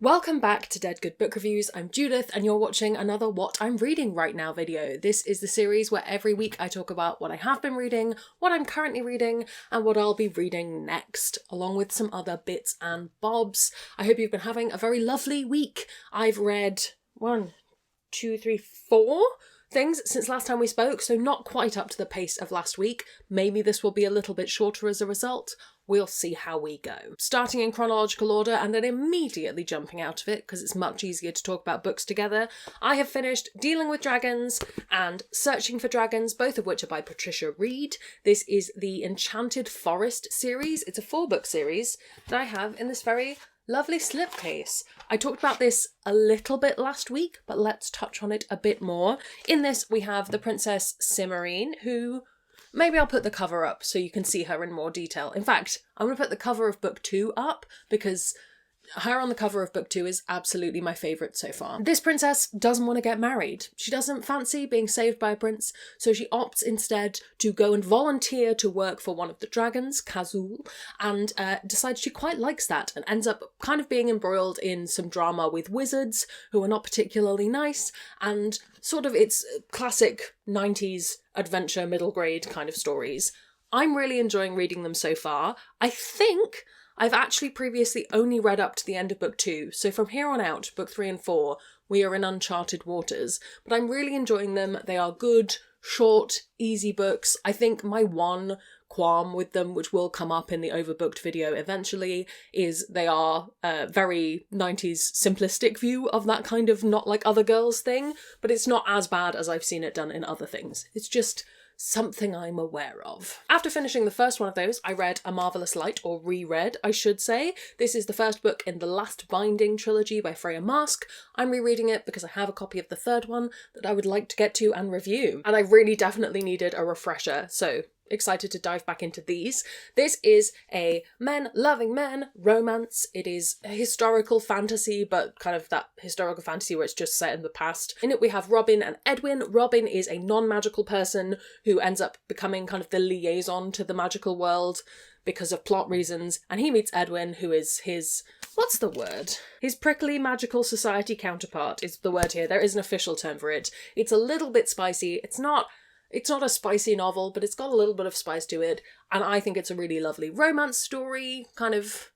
Welcome back to Dead Good Book Reviews. I'm Judith and you're watching another What I'm Reading Right Now video. This is the series where every week I talk about what I have been reading, what I'm currently reading, and what I'll be reading next, along with some other bits and bobs. I hope you've been having a very lovely week. I've read 4 things since last time we spoke, so not quite up to the pace of last week. Maybe this will be a little bit shorter as a result. We'll see how we go. Starting in chronological order and then immediately jumping out of it because it's much easier to talk about books together, I have finished Dealing with Dragons and Searching for Dragons, both of which are by Patricia Reed. This is the Enchanted Forest series. It's a 4-book series that I have in this very lovely slipcase. I talked about this a little bit last week, but let's touch on it a bit more. In this, we have the Princess Cimmerine, who... maybe I'll put the cover up so you can see her in more detail. In fact, I'm going to put the cover of book 2 up because her on the cover of book 2 is absolutely my favourite so far. This princess doesn't want to get married. She doesn't fancy being saved by a prince, so she opts instead to go and volunteer to work for one of the dragons, Kazul, and decides she quite likes that and ends up kind of being embroiled in some drama with wizards who are not particularly nice, and sort of it's classic 90s adventure middle grade kind of stories. I'm really enjoying reading them so far. I think I've actually previously only read up to the end of book 2, so from here on out, book 3 and 4, we are in uncharted waters. But I'm really enjoying them. They are good, short, easy books. I think my one qualm with them, which will come up in the overbooked video eventually, is they are a very 90s simplistic view of that kind of not like other girls thing, but it's not as bad as I've seen it done in other things. It's just something I'm aware of. After finishing the first one of those, I read A Marvellous Light, or reread, I should say. This is the first book in the Last Binding trilogy by Freya Marske. I'm rereading it because I have a copy of the third one that I would like to get to and review. And I really definitely needed a refresher, so excited to dive back into these. This is a men-loving men romance. It is a historical fantasy, but kind of that historical fantasy where it's just set in the past. In it we have Robin and Edwin. Robin is a non-magical person who ends up becoming kind of the liaison to the magical world because of plot reasons, and he meets Edwin, who is his... what's the word? His prickly magical society counterpart is the word here. There is an official term for it. It's a little bit spicy. It's not a spicy novel, but it's got a little bit of spice to it, and I think it's a really lovely romance story, kind of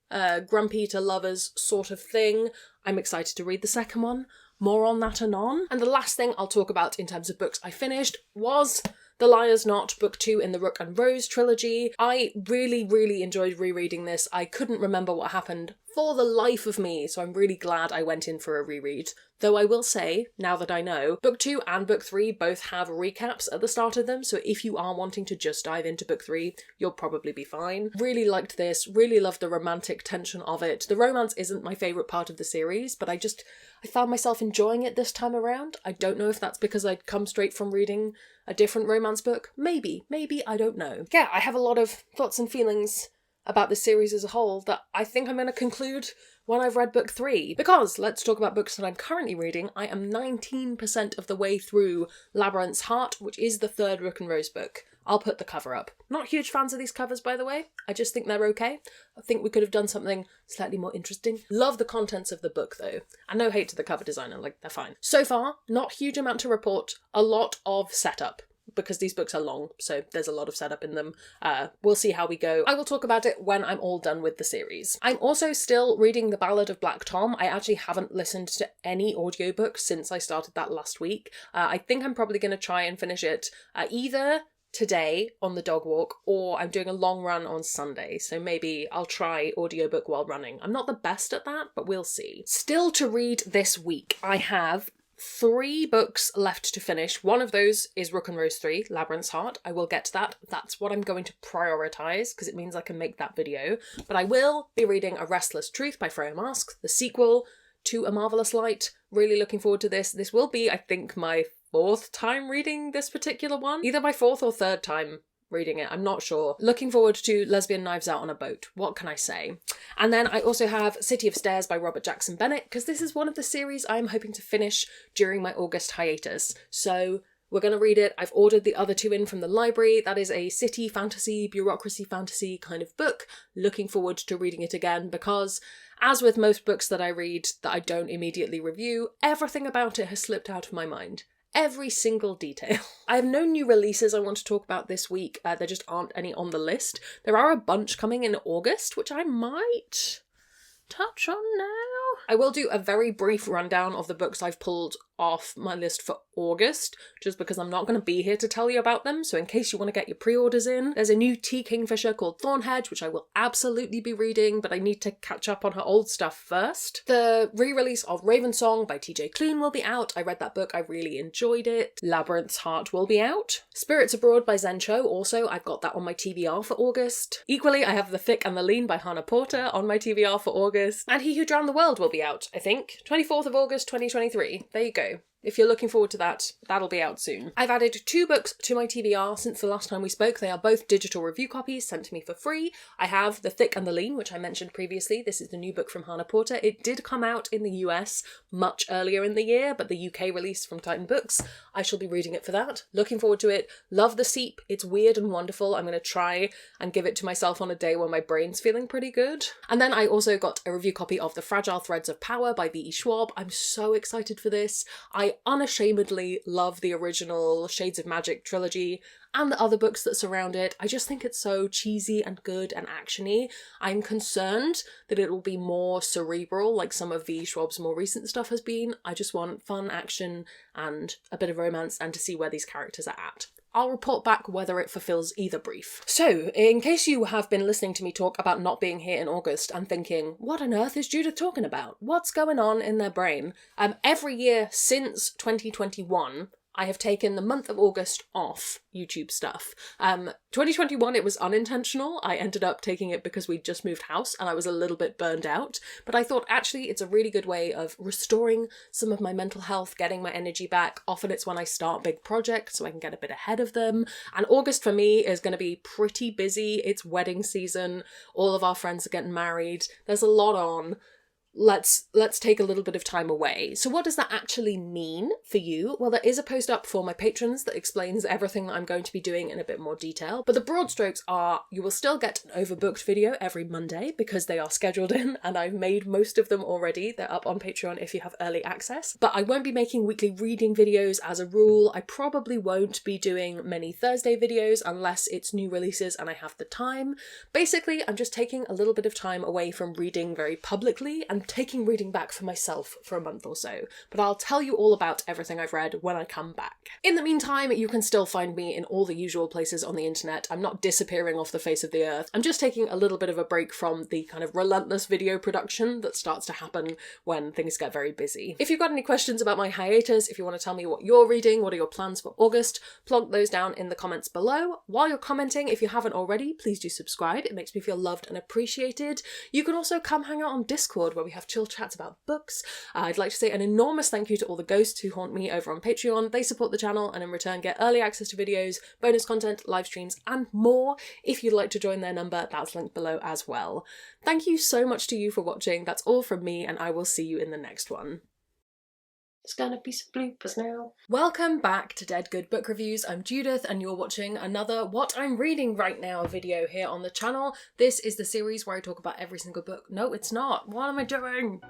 grumpy to lovers sort of thing. I'm excited to read the second one. More on that anon. And the last thing I'll talk about in terms of books I finished was The Liar's Knot, book 2 in the Rook and Rose trilogy. I really enjoyed rereading this. I couldn't remember what happened for the life of me, so I'm really glad I went in for a reread. Though I will say, now that I know, book 2 and book 3 both have recaps at the start of them, so if you are wanting to just dive into book 3, you'll probably be fine. Really liked this, really loved the romantic tension of it. The romance isn't my favourite part of the series, but I found myself enjoying it this time around. I don't know if that's because I'd come straight from reading a different romance book. Maybe, I don't know. Yeah, I have a lot of thoughts and feelings about this series as a whole that I think I'm going to conclude when I've read book 3. Because, let's talk about books that I'm currently reading. I am 19% of the way through Labyrinth's Heart, which is the third Rook and Rose book. I'll put the cover up. Not huge fans of these covers, by the way. I just think they're okay. I think we could have done something slightly more interesting. Love the contents of the book, though. And no hate to the cover designer, like, they're fine. So far, not huge amount to report. A lot of setup, because these books are long, so there's a lot of setup in them. We'll see how we go. I will talk about it when I'm all done with the series. I'm also still reading The Ballad of Black Tom. I actually haven't listened to any audiobooks since I started that last week. I think I'm probably going to try and finish it either today on the dog walk, or I'm doing a long run on Sunday, so maybe I'll try audiobook while running. I'm not the best at that, but we'll see. Still to read this week, I have 3 books left to finish. One of those is Rook and Rose 3, Labyrinth's Heart. I will get to that. That's what I'm going to prioritise, because it means I can make that video. But I will be reading A Restless Truth by Freya Marske, the sequel to A Marvellous Light. Really looking forward to this. This will be, I think, my 4th time reading this particular one. Either my 4th or 3rd time reading it, I'm not sure. Looking forward to Lesbian Knives Out on a Boat. What can I say? And then I also have City of Stairs by Robert Jackson Bennett, because this is one of the series I'm hoping to finish during my August hiatus. So we're going to read it. I've ordered the other 2 in from the library. That is a city fantasy, bureaucracy fantasy kind of book. Looking forward to reading it again because, As with most books that I read that I don't immediately review, everything about it has slipped out of my mind. Every single detail. I have no new releases I want to talk about this week. There just aren't any on the list. There are a bunch coming in August, which I might touch on now. I will do a very brief rundown of the books I've pulled off my list for August, just because I'm not going to be here to tell you about them, so in case you want to get your pre-orders in, there's a new T. Kingfisher called Thornhedge, which I will absolutely be reading, but I need to catch up on her old stuff first. The re-release of Ravensong by TJ Klune will be out. I read that book, I really enjoyed it. Labyrinth's Heart will be out. Spirits Abroad by Zen Cho, also, I've got that on my TBR for August. Equally, I have The Thick and the Lean by Hannah Porter on my TBR for August. And He Who Drowned the World will be out, I think. 24th of August 2023. There you go. If you're looking forward to that, that'll be out soon. I've added 2 books to my TBR since the last time we spoke. They are both digital review copies sent to me for free. I have The Thick and the Lean, which I mentioned previously. This is the new book from Hannah Porter. It did come out in the US much earlier in the year, but the UK release from Titan Books, I shall be reading it for that. Looking forward to it. Love The Seep. It's weird and wonderful. I'm going to try and give it to myself on a day when my brain's feeling pretty good. And then I also got a review copy of The Fragile Threads of Power by B.E. Schwab. I'm so excited for this. I unashamedly love the original Shades of Magic trilogy and the other books that surround it. I just think it's so cheesy and good and actiony. I'm concerned that it will be more cerebral like some of V. Schwab's more recent stuff has been. I just want fun action and a bit of romance and to see where these characters are at. I'll report back whether it fulfills either brief. So, in case you have been listening to me talk about not being here in August and thinking, what on earth is Judith talking about? What's going on in their brain? Every year since 2021, I have taken the month of August off YouTube stuff. 2021, it was unintentional. I ended up taking it because we'd just moved house and I was a little bit burned out. But I thought actually it's a really good way of restoring some of my mental health, getting my energy back. Often it's when I start big projects so I can get a bit ahead of them. And August for me is going to be pretty busy. It's wedding season. All of our friends are getting married. There's a lot on. Let's take a little bit of time away. So what does that actually mean for you? Well, there is a post up for my patrons that explains everything that I'm going to be doing in a bit more detail. But the broad strokes are you will still get an overbooked video every Monday because they are scheduled in and I've made most of them already. They're up on Patreon if you have early access. But I won't be making weekly reading videos as a rule. I probably won't be doing many Thursday videos unless it's new releases and I have the time. Basically, I'm just taking a little bit of time away from reading very publicly and taking reading back for myself for a month or so, but I'll tell you all about everything I've read when I come back. In the meantime, you can still find me in all the usual places on the internet. I'm not disappearing off the face of the earth. I'm just taking a little bit of a break from the kind of relentless video production that starts to happen when things get very busy. If you've got any questions about my hiatus, if you want to tell me what you're reading, what are your plans for August, plonk those down in the comments below. While you're commenting, if you haven't already, please do subscribe. It makes me feel loved and appreciated. You can also come hang out on Discord where we have chill chats about books. I'd like to say an enormous thank you to all the ghosts who haunt me over on Patreon. They support the channel and in return get early access to videos, bonus content, live streams and more. If you'd like to join their number, that's linked below as well. Thank you so much to you for watching. That's all from me and I will see you in the next one. It's gonna be some bloopers now. Welcome back to Dead Good Book Reviews. I'm Judith and you're watching another What I'm Reading Right Now video here on the channel. This is the series where I talk about every single book. No, it's not. What am I doing?